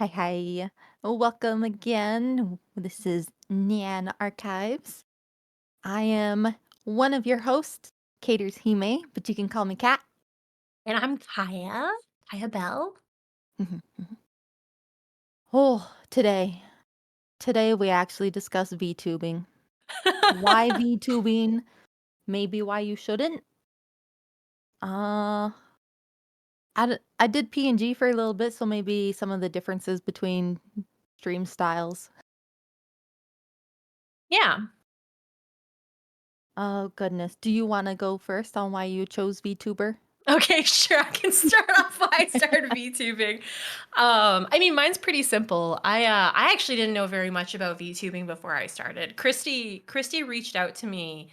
Hi, hi. Welcome again. This is Nyan Archives. I am one of your hosts, Catershime, but you can call me Kat. And I'm KaiyaBell. Mhm, mhm. Oh, today we actually discuss VTubing. Why VTubing? Maybe why you shouldn't. Uh, I did PNG for a little bit, so maybe some of the differences between stream styles. Yeah. Oh goodness, do you want to go first on why you chose VTuber? Okay, sure. I can start off why I started VTubing. I mean, mine's pretty simple. I actually didn't know very much about VTubing before I started. Christy reached out to me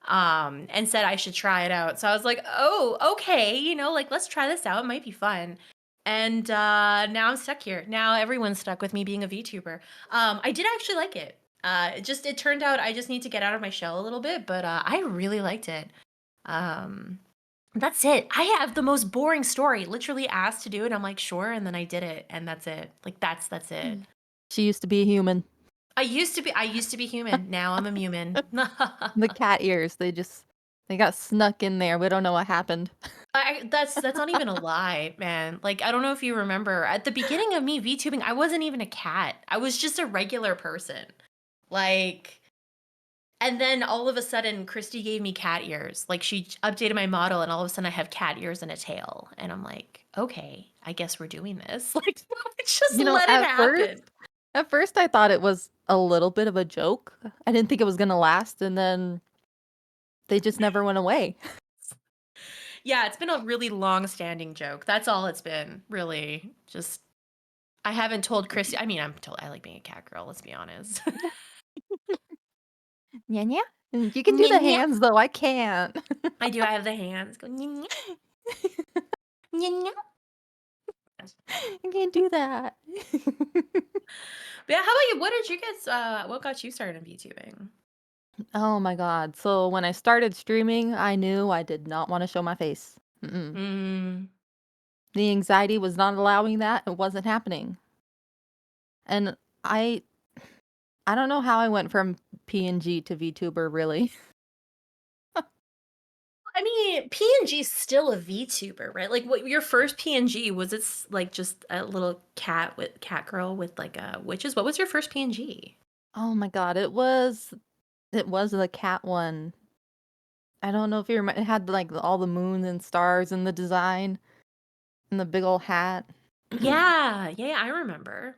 and said I should try it out. So I was like, "Oh, okay, like let's try this out. It might be fun." And now I'm stuck here. Now everyone's stuck with me being a VTuber. I did actually like it. It turned out I just need to get out of my shell a little bit, but I really liked it. Um That's it. I have the most boring story. Literally asked to do it. I'm like, "Sure," and then I did it, and that's it. Like that's it. Mm. She used to be a human. I used to be human. Now I'm a human. The cat ears, they got snuck in there, we don't know what happened. That's not even a lie, man. Like, I don't know if you remember, at the beginning of me VTubing, I wasn't even a cat. I was just a regular person. Like, and then all of a sudden, Christy gave me cat ears. Like, updated my model, and all of a sudden, I have cat ears and a tail. And I'm like, okay, I guess we're doing this. Like, just You know, let it happen. at first I thought it was a little bit of a joke. I didn't think it was gonna last, and then they just never went away. Yeah, it's been a really long standing joke. That's all it's been, really. Just, I haven't told Christy. I mean, I like being a cat girl, let's be honest. Yeah, yeah. You can do Nya, the nya. hands though, I can't. I do, I have the hands. Go, nya, nya, nya, nya. I can't do that. But yeah, how about you? What got you started in VTubing? Oh my god. So when I started streaming, I knew I did not wanna show my face. Mm-mm. Mm, The anxiety was not allowing that, it wasn't happening. And I I don't know how I went from PNG to VTuber really. I mean, PNG's still a VTuber, right? Like, what your first PNG was? Like just a little cat girl with like witches. What was your first PNG? Oh my god, it was the cat one. I don't know if you remember. It had, like, all the moons and stars in the design and the big old hat. Yeah, yeah, I remember.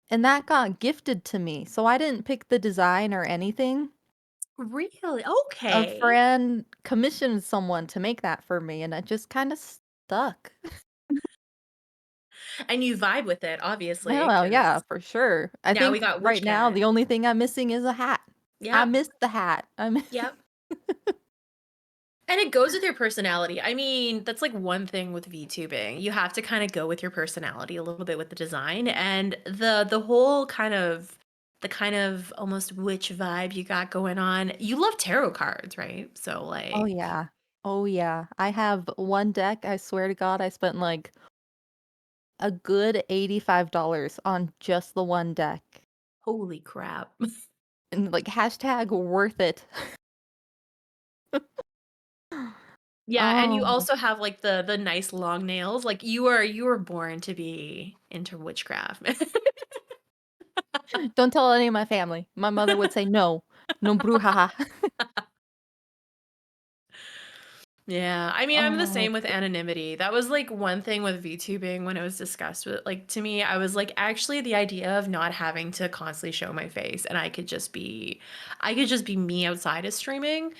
And that got gifted to me, so I didn't pick the design or anything. Really? A Okay. friend commissioned someone to make that for me, and it just kinda stuck. And you vibe with it, obviously, Well, yeah, because for sure. I now we think got right Witch now, Cat. the only thing I'm missing is a hat. I Yep, miss the hat. yep. And it goes with your personality. I mean, that's like one thing with VTubing. You have to kind of go with your personality a little bit with the design and the whole kind of almost witch vibe you got going on. You love tarot cards, right? So Oh, like, yeah. Oh, yeah. I have one deck, I swear to God, I spent, like, a good $85 on just the one deck. holy crap. And, like, hashtag worth it. Yeah, and you Oh, also have like the nice long nails. Like you were born to be into witchcraft. don't tell any of my family. My mother would say, "No. No brouhaha." Yeah, I mean, I'm the Oh, same with anonymity. That was like one thing with VTubing when it was discussed with like to me, I was like, actually the idea of not having to constantly show my face and I could just be me outside of streaming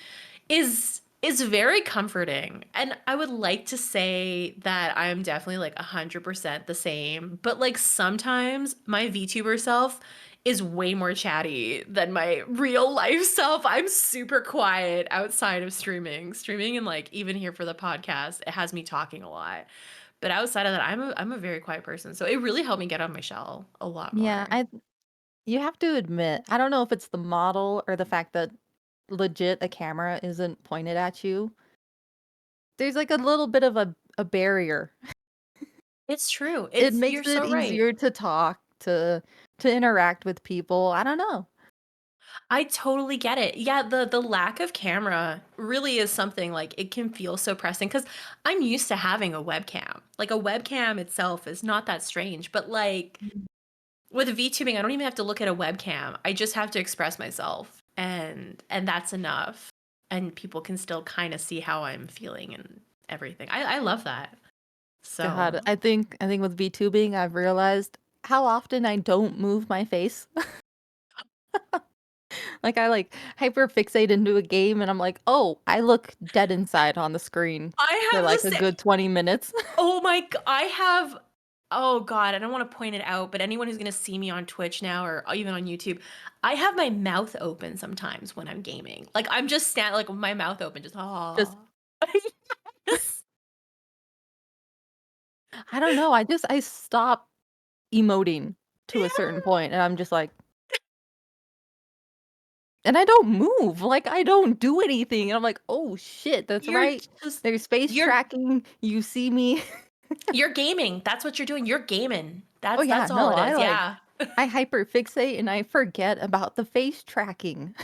is very comforting. And I would like to say that I am definitely like 100% the same, but like sometimes my VTuber self is way more chatty than my real life self. I'm super quiet outside of streaming. Streaming and like even here for the podcast, it has me talking a lot. But outside of that, I'm a very quiet person. So it really helped me get out of my shell a lot yeah, more. I you have to admit, I don't know if it's the model or the fact that legit a camera isn't pointed at you. There's, like, a little bit of a barrier. It's true. It It's makes you're it so right. easier to talk, to interact with people. I don't know. I totally get it. Yeah, the lack of camera really is something like it can feel so pressing because I'm used to having a webcam. Like a webcam itself is not that strange, but like Mhm. with VTubing, I don't even have to look at a webcam. I just have to express myself and that's enough. And people can still kind of see how I'm feeling and everything. I love that. So God, I think with VTubing, I've realized how often I don't move my face. Like, I, like, hyper fixate into a game, and I'm like, "Oh, I look dead inside on the screen I for, have like, the a same. good 20 minutes." Oh my I have oh god, I don't wanna point it out, but anyone who's gonna see me on Twitch now or even on YouTube, I have my mouth open sometimes when I'm gaming. Like, I'm just like, with my mouth open, just, Just "Ah." I don't know, I stop emoting to a certain Yeah. point, and I'm just like and I don't move, like, I don't do anything, and I'm like, "Oh, shit, that's You're right. just There's face you're tracking, you see me." you're gaming. That's what you're doing. You're gaming. Oh, yeah, That's all no, it is. Yeah. I hyper fixate and I forget about the face tracking.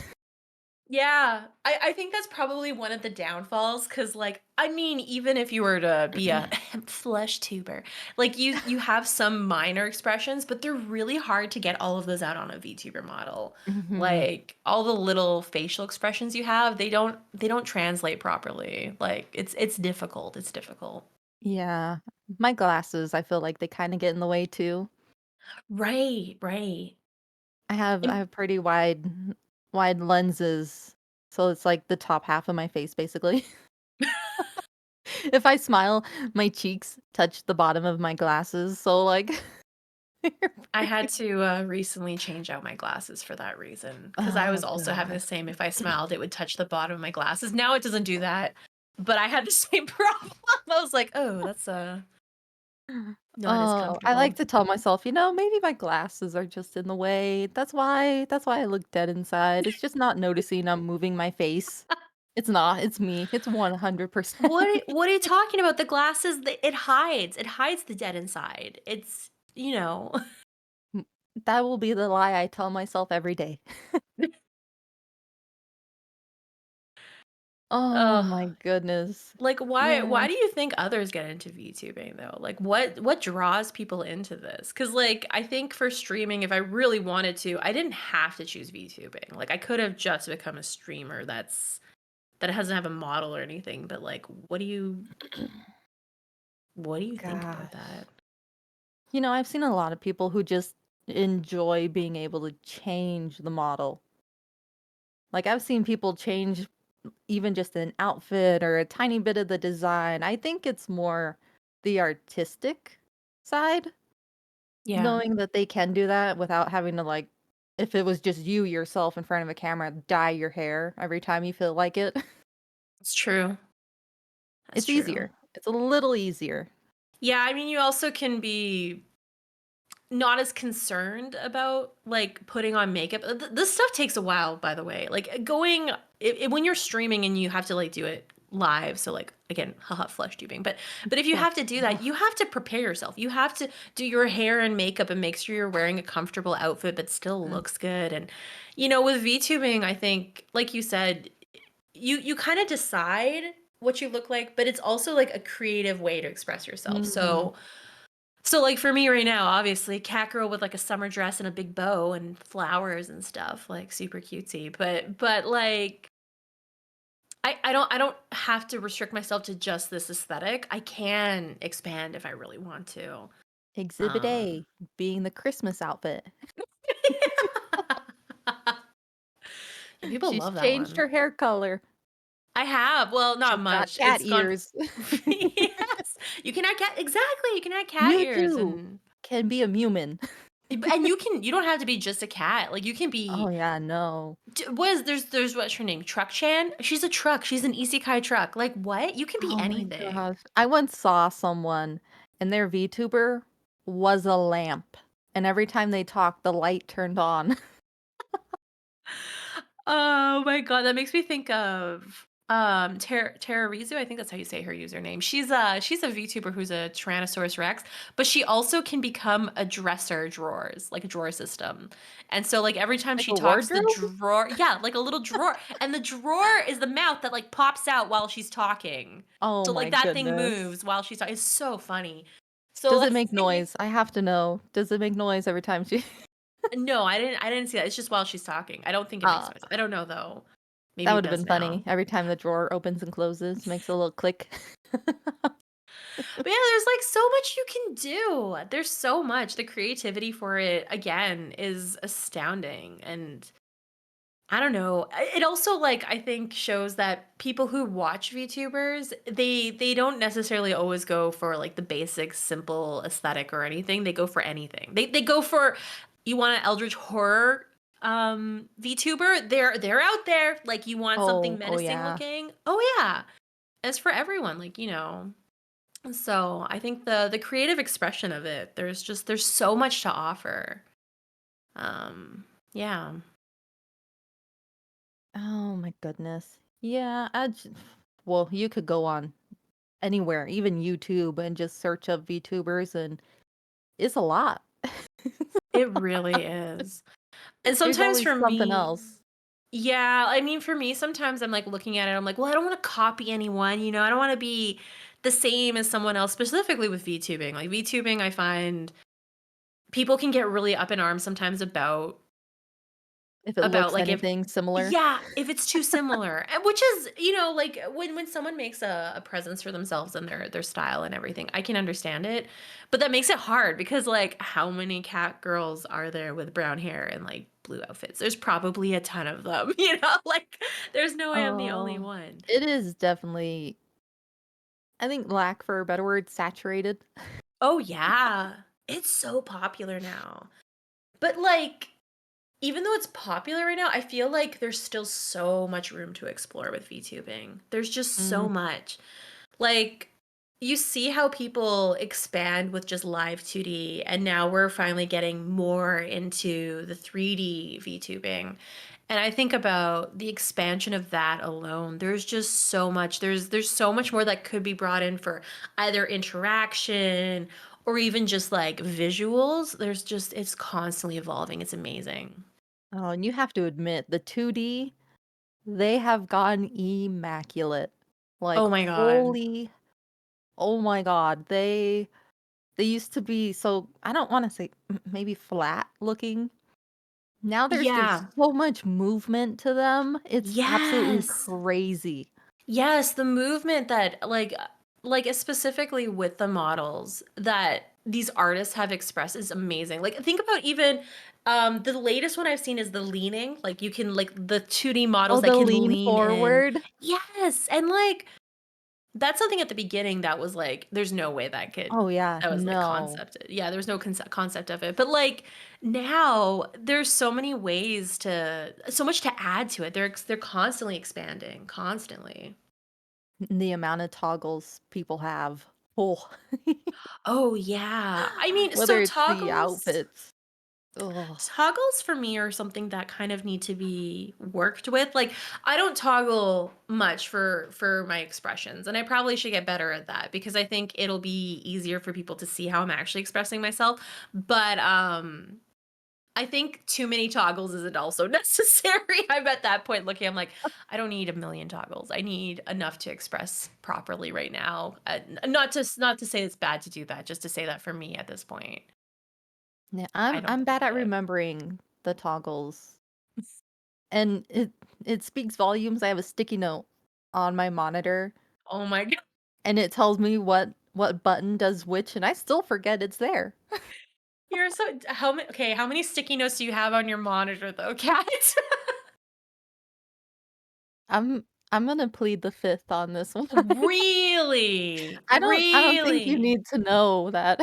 Yeah, I think that's probably one of the downfalls because, like, I mean, even if you were to be a flesh tuber, like, you have some minor expressions, but they're really hard to get all of those out on a VTuber model. Mhm. Like, all the little facial expressions you have, they don't translate properly. Like, it's difficult, it's difficult. Yeah. My glasses, I feel like they kinda get in the way too. Right, right. I And have pretty wide lenses, so it's like the top half of my face basically. If I smile, my cheeks touch the bottom of my glasses, so like they're I had pretty to, recently change out my glasses for that reason because I Oh was also having the god. same if I smiled, it would touch the bottom of my glasses. Now it doesn't do that, but I had the same problem. I was like, "Oh, that's, not as Oh, I like comfortable." to tell myself, maybe my glasses are just in the way. That's why I look dead inside. It's just not noticing I'm moving my face. It's not, it's me. It's 100%. What are you talking about? The glasses, it hides the dead inside. It's you know? M That will be the lie I tell myself every day. Oh Ugh. my goodness. Like, why Man. do you think others get into VTubing though? Like, what draws people into this? Because like, I think for streaming, if I really wanted to, I didn't have to choose VTubing. Like, I could have just become a streamer that doesn't have a model or anything. But like, what do you think about Gosh. that? I've seen a lot of people who just enjoy being able to change the model. Like, I've seen people change even just an outfit or a tiny bit of the design. I think it's more the artistic side, Yeah, knowing that they can do that without having to, like if it was just you yourself in front of a camera, dye your hair every time you feel like it. it's true. That's It's true. easier. It's a little easier. Yeah, I mean, you also can be not as concerned about, like, putting on makeup. This stuff takes a while, by the way. Like, going when you're streaming and you have to, like, do it live, so, like, again, haha, flesh tubing, but if you have Flush. to do that, you have to prepare yourself. You have to do your hair and makeup and make sure you're wearing a comfortable outfit but still Mhm. looks good, and, with VTubing, I think, like you said, you kinda decide what you look like, but it's also, like, a creative way to express yourself, Mhm. so, like, for me right now, obviously, cat girl with, like, a summer dress and a big bow and flowers and stuff, like, super cutesy, but, like, I don't have to restrict myself to just this aesthetic. I can expand if I really want to. Exhibit Um A, being the Christmas outfit. Yeah, people She's love that changed one. her hair color. I have, well, not She's got much. cat It's gone ears. Yes, you can add cat exactly, you can add cat You ears too and can be a human. you don't have to be just a cat, like, you can Oh, be yeah, no. What is there's what's her name? Truck Chan? She's a truck. She's an isekai truck. Like, what? You can be Oh my anything. gosh. I once saw someone and their VTuber was a lamp, and every time they talked, the light turned on. Oh my god, that makes me think of Terrorizu, I think that's how you say her username. She's a VTuber who's a Tyrannosaurus Rex, but she also can become a dresser drawers, like a drawer system. And so like every time Like she a talks, the wardrobe? drawer, yeah, like a little drawer. And the drawer is the mouth that like pops out while she's talking. Oh So my like that thing goodness. moves while she's talking. It's so funny. So Does like it make noise? I have to know. Does it make noise every time she no, I didn't see that. It's just while she's talking. I don't think it makes Ah, noise. I don't know though. that Maybe it would have does been funny. now. Every time the drawer opens and closes, makes a little click. But yeah, there's like so much you can do. There's so much. The creativity for it again is astounding. And I don't know. It also like I think shows that people who watch VTubers, they don't necessarily always go for like the basic simple aesthetic or anything. They go for anything. They go for you want an eldritch horror VTuber, they're out there. Like you want something Oh, oh menacing yeah. looking. Oh yeah. It's for everyone, like, so I think the creative expression of it, there's so much to offer. Yeah. Oh my goodness. Yeah, well, you could go on anywhere, even YouTube, and just search up VTubers, and it's a lot. It really is. And There's sometimes always for something me, else. yeah, I mean for me, sometimes I'm like looking at it, I'm like, well, I don't want to copy anyone, I don't want to be the same as someone else, specifically with VTubing. Like VTubing, I find people can get really up in arms sometimes If it about looks like if anything similar. yeah, if it's too similar. And which is, like when someone makes a presence for themselves and their style and everything, I can understand it. But that makes it hard because like how many cat girls are there with brown hair and like blue outfits? There's probably a ton of them, like there's no way I'm the only Oh, one. it is definitely, I think, lack for a better word, saturated. Oh yeah. It's so popular now. But like even though it's popular right now, I feel like there's still so much room to explore with VTubing. There's just Mm. so much. Like, you see how people expand with just live 2D, and now we're finally getting more into the 3D VTubing. And I think about the expansion of that alone. There's just so much. There's so much more that could be brought in for either interaction or even just like visuals. It's constantly evolving. It's amazing. Oh, and you have to admit, the 2D, they have gotten immaculate. Like, Oh my god. oh my God, they used to be so, I don't wanna say maybe flat looking. Now there's Yeah. just so much movement to them, it's absolutely Yes. crazy. Yes, the movement that specifically with the models that these artists have expressed is amazing. Like think about even the latest one I've seen is the leaning. Like you can like the 2D models Oh, that the can lean lean in. forward? Yes. And like that's something at the beginning that was like there's no way Oh, yeah, that was like no. concepted. Yeah, there's no concept of it. But like now there's so many ways to so much to add to it. They're constantly expanding, constantly. The amount of toggles people have. Oh. Oh, yeah. I mean, Whether so it's the toggles outfits. Ugh. toggles for me are something that kind of need to be worked with. Like, I don't toggle much for my expressions, and I probably should get better at that because I think it'll be easier for people to see how I'm actually expressing myself. But I think too many toggles isn't also necessary. I'm at that point looking, I'm like, I don't need a million toggles. I need enough to express properly right now. Not to say it's bad to do that, just to say that for me at this point, Yeah, I don't I'm think bad about at it. remembering the toggles, and it speaks volumes. I have a sticky note on my monitor, Oh my god. and it tells me what button does which, and I still forget it's there. You're so how many sticky notes do you have on your monitor though, Kat? I'm gonna plead the 5th on this one. Really? I don't think you Really? need to know that.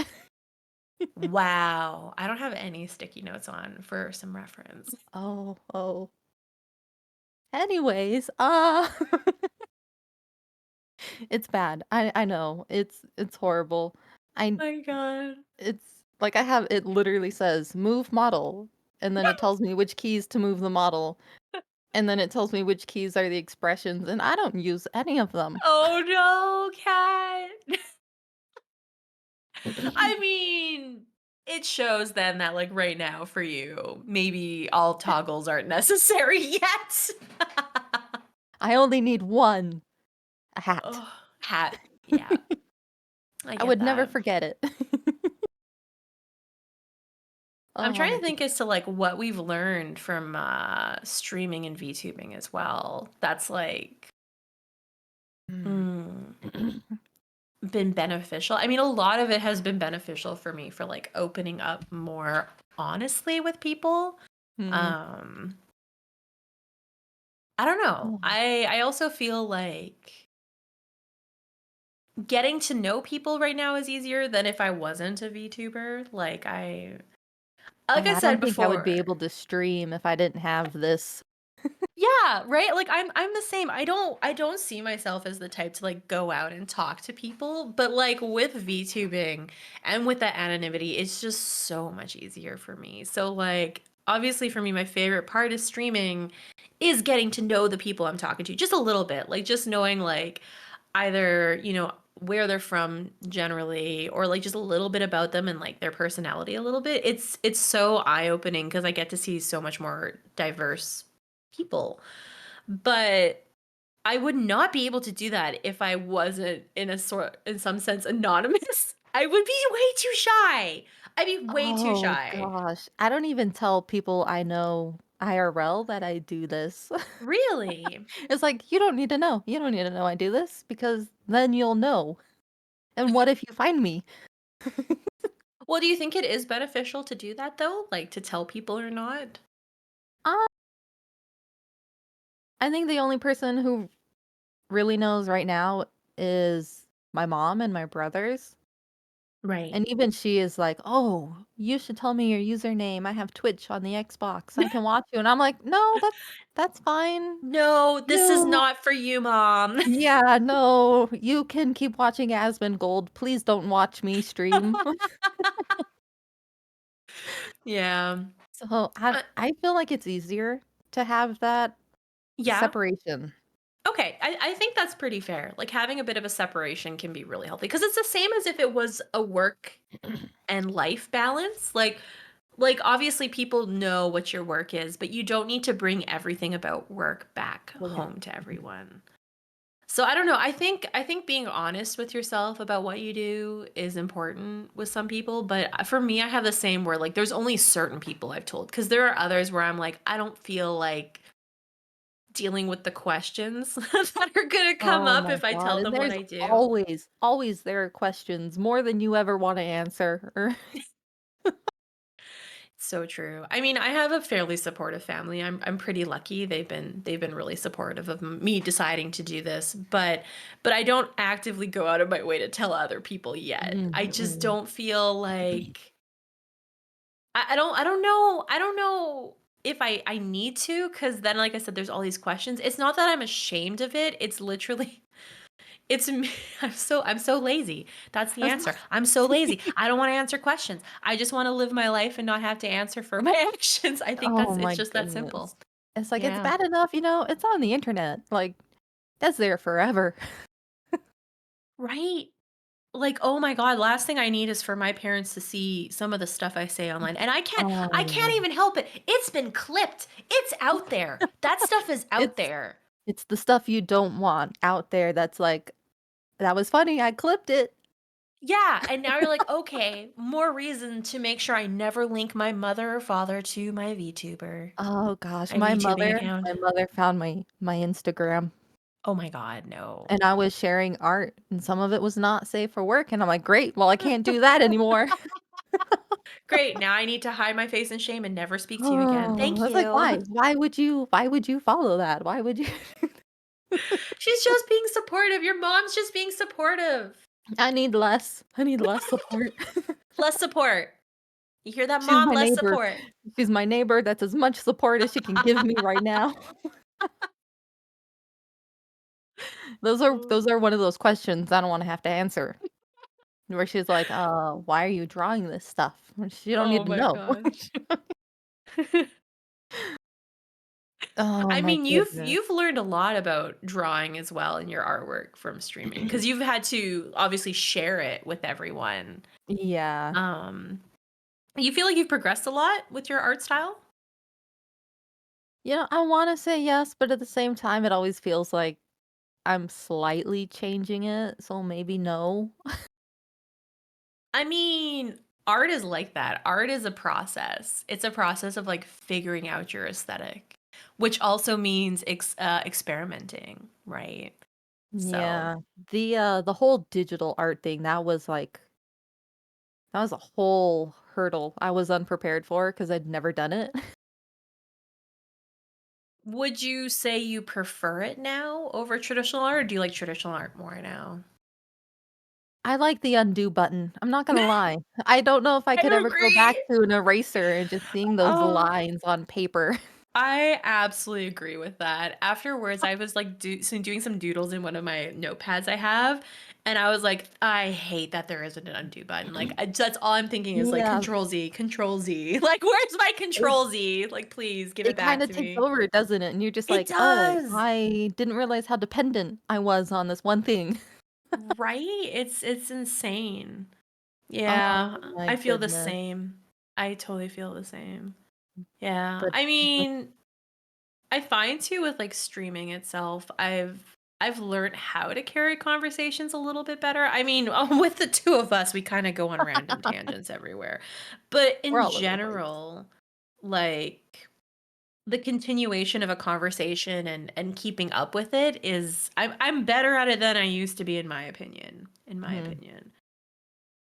Wow. I don't have any sticky notes on for some reference. Oh, oh. Anyways, it's bad. I know. It's horrible. I My god. it's like I have it literally says move model, and then it tells me which keys to move the model. and then it tells me which keys are the expressions, and I don't use any of them. Oh, no, cat. I mean, it shows then that, like, right now for you, maybe all toggles aren't necessary yet. I only need 1, a hat. Oh, hat. Yeah, I I get would never that. forget it. I'm Oh trying my to think goodness. as to, like, what we've learned from, streaming and VTubing as well. That's, like, Mm. mm, been beneficial. I mean, a lot of it has been beneficial for me for, like, opening up more honestly with people. Mm. Um, I don't know. Oh, I also feel like getting to know people right now is easier than if I wasn't a VTuber. Like oh, I I don't said think I would be before. able to stream if I didn't have this. Yeah, right? Like I'm the same. I don't see myself as the type to like go out and talk to people, but like with VTubing and with that anonymity, it's just so much easier for me. So like obviously for me my favorite part of streaming is getting to know the people I'm talking to just a little bit. Like just knowing like either, where they're from generally or like just a little bit about them and like their personality a little bit. It's so eye-opening because I get to see so much more diverse people. But I would not be able to do that if I wasn't in some sense anonymous. I would be way too shy. I'd be way too Oh shy. gosh, I don't even tell people I know IRL that I do this. Really? It's like, "You don't need to know. You don't need to know I do this because then you'll know. And what if you find me?" Well, do you think it is beneficial to do that though? Like to tell people or not? Uh, I think the only person who really knows right now is my mom and my brothers, Right. and even she is like, "Oh, you should tell me your username. I have Twitch on the Xbox. I can watch you." And I'm like, "No, that's fine. No, this is You not for you, mom. Yeah, no, you can keep watching Asmongold. Please don't watch me stream." Yeah. So, I Uh, I feel like it's easier to have that yeah. separation. Okay, I think that's pretty fair. Like having a bit of a separation can be really healthy because it's the same as if it was a work and life balance. Like obviously people know what your work is, but you don't need to bring everything about work back Well, yeah. home to Mhm. everyone. So I don't know. I think being honest with yourself about what you do is important with some people, but for me I have the same where like there's only certain people I've told because there are others where I'm like I don't feel like dealing with the questions that are gonna come Oh up my if I god, tell and them what there's I do. always there are questions, more than you ever wanna answer, or So true. I mean, I have a fairly supportive family. I'm pretty lucky. They've been really supportive of me deciding to do this, but I don't actively go out of my way to tell other people yet. I just Mhm. don't feel like I don't know if I need to because then like I said, there's all these questions. It's not that I'm ashamed of it. It's literally it's me. I'm so lazy. That's the I was answer. I'm so lazy. I don't wanna answer questions. I just wanna live my life and not have to answer for my actions. I think Oh it's my just that goodness. simple. It's like, it's Yeah. bad enough, it's on the internet, like, that's there forever. Right? Like, oh my god, last thing I need is for my parents to see some of the stuff I say online, and I can't Oh. even help it. It's been clipped. It's out there. That stuff is out It's there. it's the stuff you don't want out there that's like, "That was funny, I clipped it." Yeah, and now you're like, "Okay, more reason to make sure I never link my mother or father to my VTuber, Oh gosh, my my VTubing mother account." my mother found my Instagram, Oh my god, no. and I was sharing art, and some of it was not safe for work, and I'm like, "Great, well, I can't do that anymore." Great, now I need to hide my face in shame and never speak to you again. Oh, Thank I was like, you. "Why? Why would you follow that? Why would you?" She's just being supportive. Your mom's just being supportive. I need less support. Less support. You hear that, She's mom? my Less neighbor. support. She's my neighbor, that's as much support as she can give me right now. Those are one of those questions I don't wanna have to answer, where she's like, why are you drawing this stuff?" She don't need Oh to my know. gosh. Oh I my mean, goodness. you've learned a lot about drawing as well in your artwork from streaming because you've had to obviously share it with everyone. Yeah. Um, you feel like you've progressed a lot with your art style? I wanna say yes, but at the same time, it always feels like I'm slightly changing it, so maybe no. I mean, art is like that. Art is a process. It's a process of like figuring out your aesthetic, which also means experimenting, right? So, Yeah. The whole digital art thing, that was a whole hurdle I was unprepared for because 'cause I'd never done it. would you say you prefer it now over traditional art, or do you like traditional art more now? I like the undo button, I'm not gonna lie. I don't know if I could I ever go back agree. to an eraser and just seeing those Oh, lines on paper. I absolutely agree with that. Afterwards, I was like doing some doodles in one of my notepads I have, and I was like, I hate that there isn't an undo button. Like, that's all I'm thinking is like Yeah, Control Z, Control Z. Like, where's my it Control Z? Like, please give it it back kinda to takes me. over, doesn't it? And you're just It like, "Oh, does. I didn't realize how dependent I was on this one thing." Right? It's insane. Oh Yeah, my I feel the goodness. same. I totally feel the same. Yeah. But I mean, I find too with like streaming itself, I've learned how to carry conversations a little bit better. I mean, with the two of us, we kind of go on random tangents everywhere. But we're in all over the place. general, like the continuation of a conversation and keeping up with it is I'm better at it than I used to be in my opinion. In my Mhm. opinion.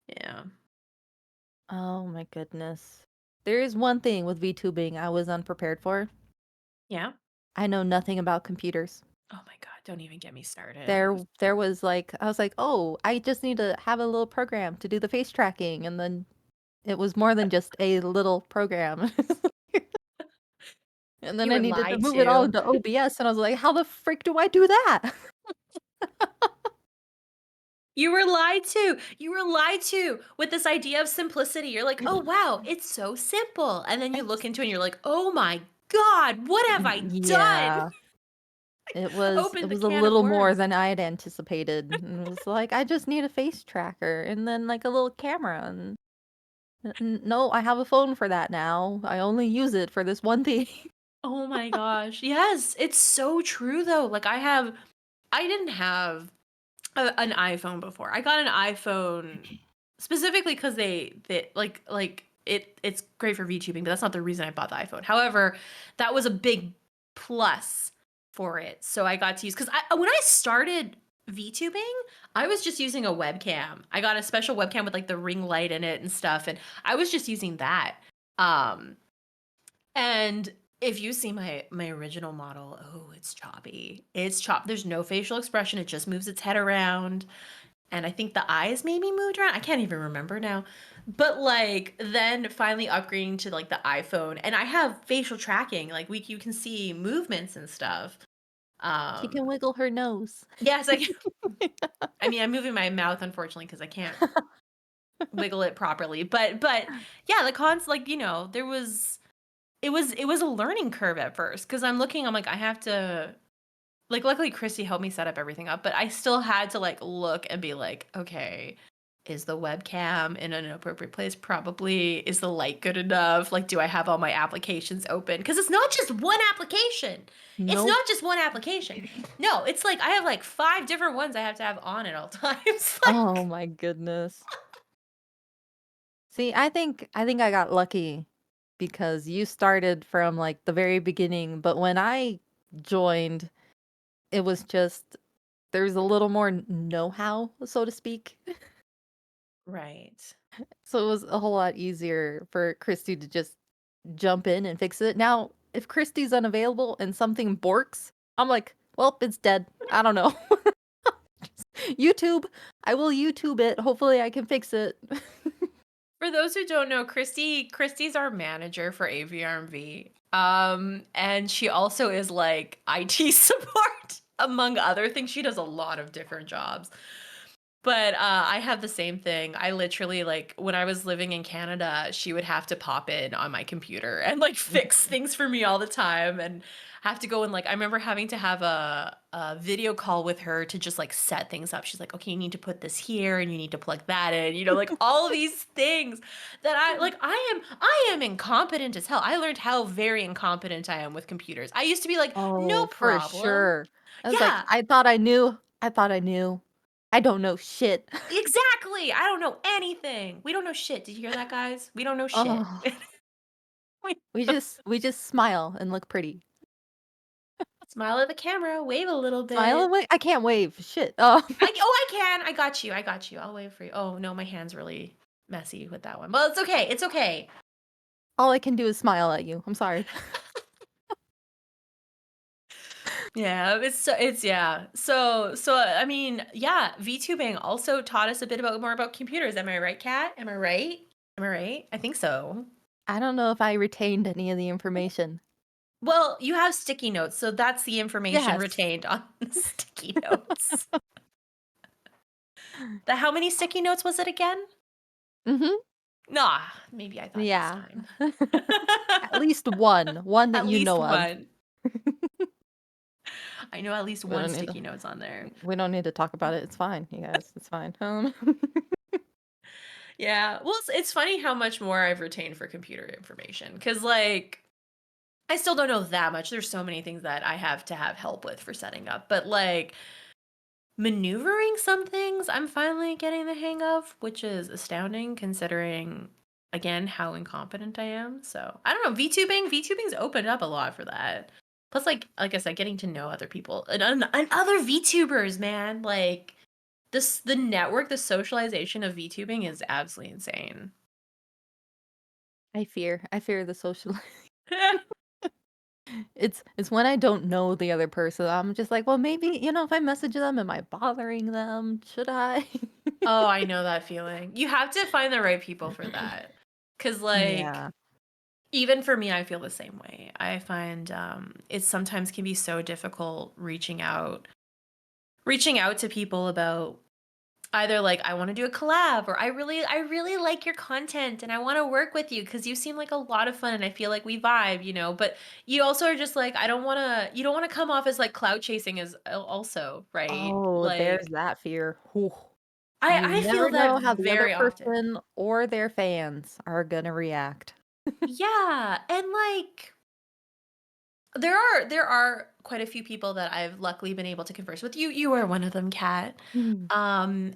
Yeah. Oh my goodness. There is one thing with VTubing I was unprepared for. Yeah. I know nothing about computers. Oh my god, don't even get me started. There was like I was like, "Oh, I just need to have a little program to do the face tracking," and then it was more than just a little program. And then You I were needed to lied move it all to. into OBS, and I was like, "How the frick do I do that?" You were lied to. You were lied to with this idea of simplicity. You're like, "Oh, wow, it's so simple." And then you look It's into it and you're like, "Oh my god, what have I done?" yeah. It Open the was a can of little more worms. than I had anticipated, and it was like, "I just need a face tracker and then, like, a little camera, and no, I have a phone for that now. I only use it for this one thing." Oh my gosh. Yes, it's so true though. Like I didn't have an iPhone before. I got an iPhone specifically because they it's great for VTubing, but that's not the reason I bought the iPhone. However, that was a big plus for it. So I got to use because when I started VTubing, I was just using a webcam. I got a special webcam with like the ring light in it and stuff, and I was just using that. Um, and if you see my original model, oh, it's choppy. It's chop. There's no facial expression. It just moves its head around, and I think the eyes maybe moved around. I can't even remember now. But like then finally upgrading to like the iPhone, and I have facial tracking. Like you can see movements and stuff. She can Um, wiggle her nose. yes, I mean I'm moving my mouth unfortunately because I can't wiggle it properly. But yeah, the cons like there was it was a learning curve at first because I'm looking. I'm like I have to like luckily Christy helped me set up everything up, but I still had to like look and be like, okay, is the webcam in an appropriate place? Probably. Is the light good enough? Like, do I have all my applications open? Because it's not just one application. It's Nope. not just one application. No, it's like I have like five different ones I have to have on at all times. Oh Like, my goodness. See, I think I got lucky because you started from, like, the very beginning, but when I joined, it was just there's a little more know-how, so to speak. right. So it was a whole lot easier for Christy to just jump in and fix it. Now, if Christy's unavailable and something borks, I'm like, "Well, it's dead. I don't know." YouTube, I will YouTube it. Hopefully, I can fix it. For those who don't know, Christy's our manager for AVRMV. And she also is like IT support among other things. She does a lot of different jobs. But, I have the same thing. I literally, like, when I was living in Canada, she would have to pop in on my computer and, like, fix things for me all the time and have to go and, like I remember having to have a video call with her to just, like, set things up. She's like, "Okay, you need to put this here, and you need to plug that in," like, all of these things that I am incompetent as hell. I learned how very incompetent I am with computers. I used to be like, "No Oh, for problem." sure. I was like, Yeah. "I thought I knew. I thought I knew. I don't know shit." Exactly! I don't know anything. We don't know shit. Did you hear that, guys? We don't know shit. Oh, We we just smile and look pretty. smile at the camera, wave a little Smile and bit. wave I can't wave, shit. Oh, I can. I got you. I got you. I'll wave for you. Oh, no, my hand's really messy with that one. Well, it's okay. It's okay. all I can do is smile at you. I'm sorry. Yeah, it's yeah. So I mean, yeah, VTubing also taught us a bit about more about computers. Am I right, Kat? Am I right? Am I right? I think so. I don't know if I retained any of the information. Well, you have sticky notes, so that's the information Yes. retained on the sticky notes. The how many sticky notes was it again? Mhm. Nah, maybe I thought this Yeah. time. At least one that At you least know of. one. I know at least We one don't need sticky to notes on there. we don't need to talk about it. It's fine, you guys. It's fine. Yeah, well, it's funny how much more I've retained for computer information because, like, I still don't know that much. There's so many things that I have to have help with for setting up, but, like, maneuvering some things I'm finally getting the hang of, which is astounding considering, again, how incompetent I am. So I don't know. VTubing's opened up a lot for that. Plus, like I said, getting to know other people and other VTubers, man. Like the network, the socialization of VTubing is absolutely insane. I fear the social it's when I don't know the other person, I'm just like, "Well, maybe, if I message them, am I bothering them? Should I?" Oh, I know that feeling. You have to find the right people for that. Cause like Yeah, even for me, I feel the same way. I find, it sometimes can be so difficult reaching out to people about either like, "I wanna do a collab," or "I really like your content and I wanna work with you because you seem like a lot of fun and I feel like we vibe," but you also are just like, you don't wanna come off as, like, clout chasing as also, right? oh, there's Like, that fear. Ooh. You I feel never that know how the other very often. person or their fans are gonna react. Yeah, and, like there are quite a few people that I've luckily been able to converse with. You are one of them, Kat. Mm.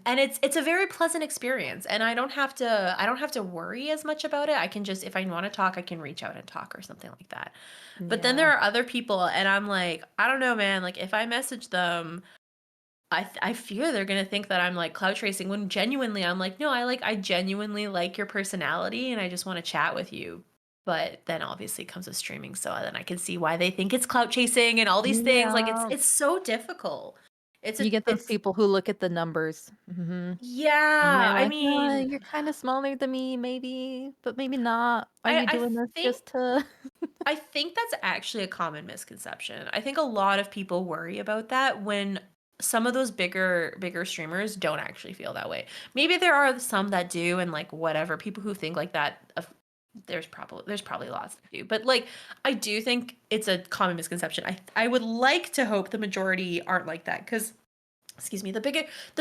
And it's a very pleasant experience, and I don't have to worry as much about it. I can just if I wanna talk, I can reach out and talk or something like that. But then Yeah. there are other people, and I'm like, "I don't know, man, like, if I message them, I fear they're gonna think that I'm, like, clout tracing," when genuinely, I'm like, "No, I genuinely like your personality, and I just wanna chat with you." But then obviously comes with streaming, so then I can see why they think it's clout chasing and all these things, like, Yeah. it's so difficult. You get those It's people who look at the numbers. Mhm. And yeah, they're I like, mean, you're kinda smaller than me, maybe, but maybe not. Are I you I doing this think just to" I think that's actually a common misconception. I think a lot of people worry about that when some of those bigger streamers don't actually feel that way. Maybe there are some that do and like whatever, people who think like that there's probably lots that do. But like I do think it's a common misconception. I would like to hope the majority aren't like that cuz excuse me, the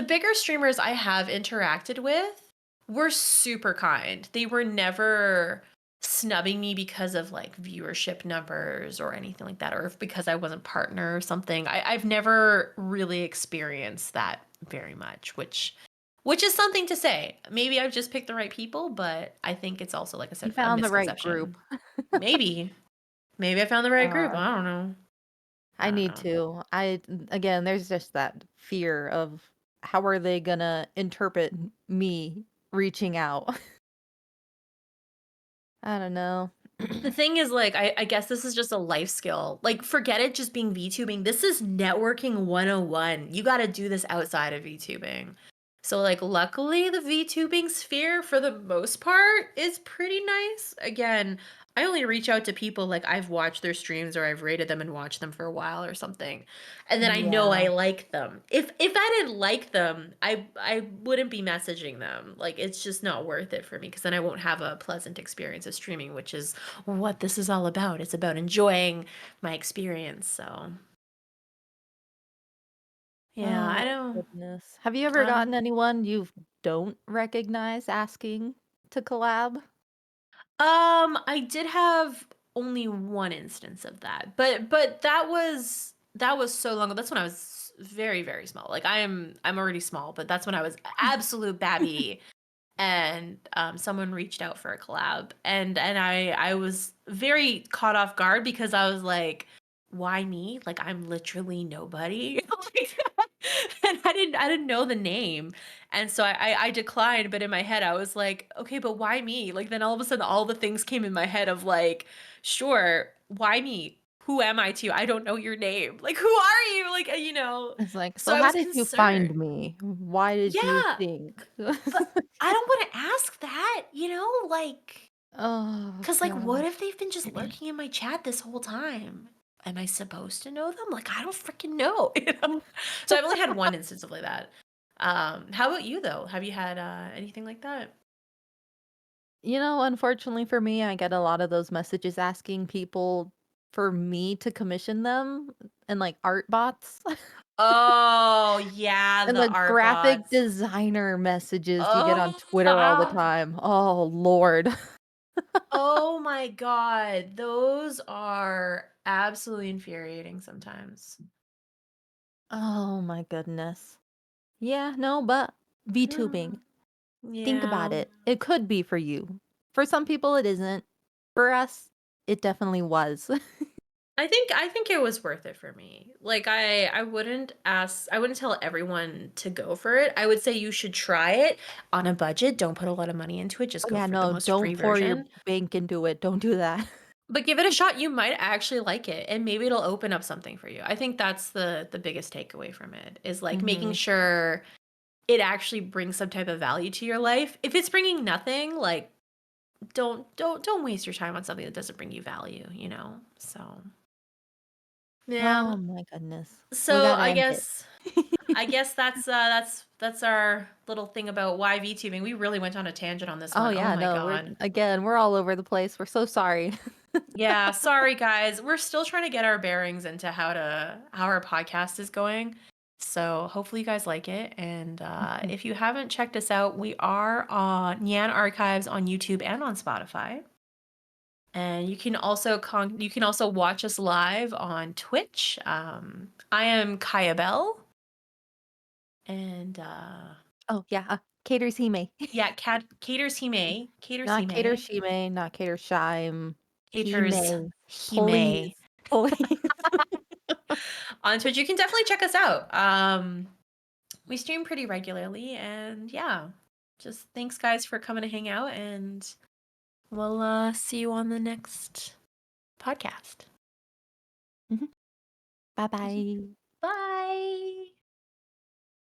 bigger streamers I have interacted with were super kind. They were never snubbing me because of like viewership numbers or anything like that, or if because I wasn't partner or something. I've never really experienced that very much, which is something to say. Maybe I've just picked the right people, but I think it's also, like I You said, a found the right group. misconception. Maybe. Maybe I found the right group. Uh, I don't know. I I don't need know. to. Again, there's just that fear of how are they gonna interpret me reaching out? I don't know. The thing is, like, I guess this is just a life skill. Like, forget it just being VTubing. This is networking 101. You gotta do this outside of VTubing. So, like, luckily, the VTubing sphere, for the most part, is pretty nice. Again, I only reach out to people like I've watched their streams or I've rated them and watched them for a while or something. And then I know I Yeah. like them. If I didn't like them, I wouldn't be messaging them. Like it's just not worth it for me because then I won't have a pleasant experience of streaming, which is what this is all about. It's about enjoying my experience. So, yeah, Oh I my don't goodness. Have you ever gotten um anyone you don't recognize asking to collab? I did have only one instance of that, but that was so long ago. That's when I was very, very small. Like I'm already small, but that's when I was absolute babby and someone reached out for a collab and I was very caught off guard because I was like, why me? Like I'm literally nobody. Like, and I didn't know the name. And so I declined, but in my head I was like, okay, but why me? Like then all of a sudden all the things came in my head of like, sure, why me? Who am I to you? I don't know your name. Like who are you? Like It's like, so "So I how was did you find concerned. me? Why did you Yeah. think?" But I don't wanna ask that, like, Oh 'cause, like, what gosh. if they've been just lurking in my chat this whole time? Am I supposed to know them? Like, I don't freaking know, you know? So I've only had one instance of like that. How about you, though? Have you had, anything like that? You know, unfortunately for me, I get a lot of those messages asking people for me to commission them and, like, art bots. Oh, yeah, And the the art graphic bots. designer messages you get on Oh, Twitter all the time. Oh, lord. oh my god, those are absolutely infuriating sometimes. Oh my goodness. Yeah, no, but VTubing. Think about Yeah. it. It could be for you. For some people, it isn't. For us, it definitely was. I think it was worth it for me. Like I wouldn't tell everyone to go for it. I would say you should try it on a budget. Don't put a lot of money into it. Just Oh, go yeah, for the no, most free don't pour your version. bank into it. Don't do that. But give it a shot. You might actually like it and maybe it'll open up something for you. I think that's the biggest takeaway from it is like making Mhm. sure it actually brings some type of value to your life. If it's bringing nothing, like don't waste your time on something that doesn't bring you value. So, yeah. Oh my goodness. We So gotta I end it. guess I guess that's our little thing about why VTubing. We really went on a tangent on this Oh, one. Oh yeah, my no, god. we're all over the place. We're so sorry. Yeah, sorry guys. We're still trying to get our bearings into how our podcast is going. So hopefully you guys like it. And Mhm, if you haven't checked us out, we are on Nyan Archives on YouTube and on Spotify. And you can also watch us live on Twitch. I am KaiyaBell and oh, yeah, Caters Hime. yeah, caters he Not may, Catershime, not Catershime. caters Hime. he Please, may. please. On Twitch, you can definitely check us out. We stream pretty regularly, and yeah, just thanks guys for coming to hang out, and we'll see you on the next podcast. Mhm. Mhm. Bye-bye. Bye.